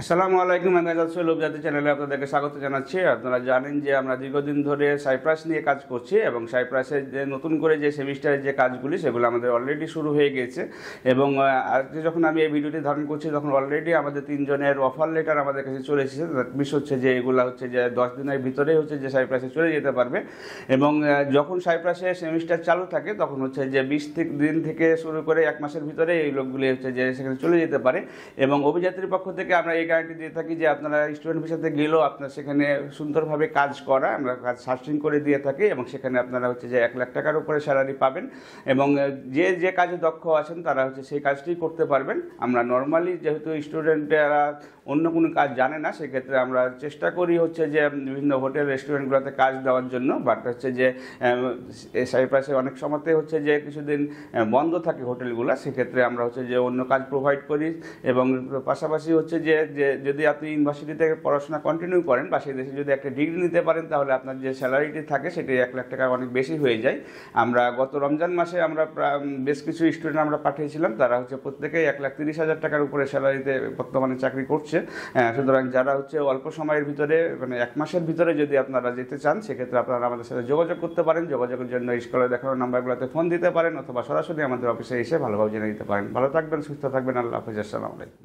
আসসালামু আলাইকুম। আমি আজাদ সোহেল উপজাতি চ্যানেলে আপনাদেরকে স্বাগত জানাচ্ছি। আপনারা জানেন যে আমরা দীর্ঘদিন ধরে সাইপ্রাস নিয়ে কাজ করছি এবং সাইপ্রাসের যে নতুন করে যে সেমিস্টারের যে কাজগুলি সেগুলো আমাদের অলরেডি শুরু হয়ে গেছে এবং আজকে যখন আমি এই ভিডিওটি ধারণ করছি তখন অলরেডি আমাদের 3 জনের অফার লেটার আমাদের কাছে চলে এসেছে। মিস হচ্ছে যে এগুলো হচ্ছে যে 10 দিনের ভিতরেই হচ্ছে যে সাইপ্রাসে চলে যেতে পারবে এবং যখন সাইপ্রাসে সেমিস্টার চালু থাকে তখন হচ্ছে যে 20 দিন থেকে শুরু করে 1 মাসের ভিতরে এই লোকগুলি হচ্ছে যে সেখানে চলে যেতে পারে এবং অভিযাত্রীর পক্ষ থেকে আমরা এই গ্যারান্টি দিয়ে থাকি যে আপনারা স্টুডেন্ট ভিসাতে গেলেও আপনার সেখানে সুন্দরভাবে কাজ করা আমরা কাজ সার্চিং করে দিয়ে থাকি এবং সেখানে আপনারা হচ্ছে যে 1 লাখ টাকার উপরে স্যালারি পাবেন এবং যে যে কাজে দক্ষ আছেন তারা হচ্ছে সেই কাজটি করতে পারবেন। আমরা নর্মালি যেহেতু স্টুডেন্টরা অন্য কোনো কাজ জানে না সেক্ষেত্রে আমরা চেষ্টা করি হচ্ছে যে বিভিন্ন হোটেল রেস্টুরেন্টগুলোতে কাজ দেওয়ার জন্য, বাট হচ্ছে যে সাইপ্রাসে অনেক সময়তে হচ্ছে যে কিছুদিন বন্ধ থাকে হোটেলগুলো, সেক্ষেত্রে আমরা হচ্ছে যে অন্য কাজ প্রোভাইড করি এবং পাশাপাশি হচ্ছে যে যদি আপনি ইউনিভার্সিটিতে পড়াশোনা কন্টিনিউ করেন বা সেই দেশে যদি একটা ডিগ্রি নিতে পারেন তাহলে আপনার যে স্যালারিটি থাকে সেটি 1 লাখ টাকা অনেক বেশি হয়ে যায়। আমরা গত রমজান মাসে আমরা বেশ কিছু স্টুডেন্ট আমরা পাঠিয়েছিলাম, তারা হচ্ছে প্রত্যেকেই 1,30,000 টাকার উপরে স্যালারিতে বর্তমানে চাকরি করছে। সুতরাং যারা হচ্ছে অল্প সময়ের ভিতরে মানে 1 মাসের ভিতরে যদি আপনারা যেতে চান সেক্ষেত্রে আপনারা আমাদের সাথে যোগাযোগ করতে পারেন। যোগাযোগের জন্য স্ক্রিনে দেখানো নাম্বারগুলোতে ফোন দিতে পারেন অথবা সরাসরি আমাদের অফিসে এসে ভালোভাবে জেনে নিতে পারেন। ভালো থাকবেন, সুস্থ থাকবেন। আল্লাহ হাফেজ। আসসালামু আলাইকুম।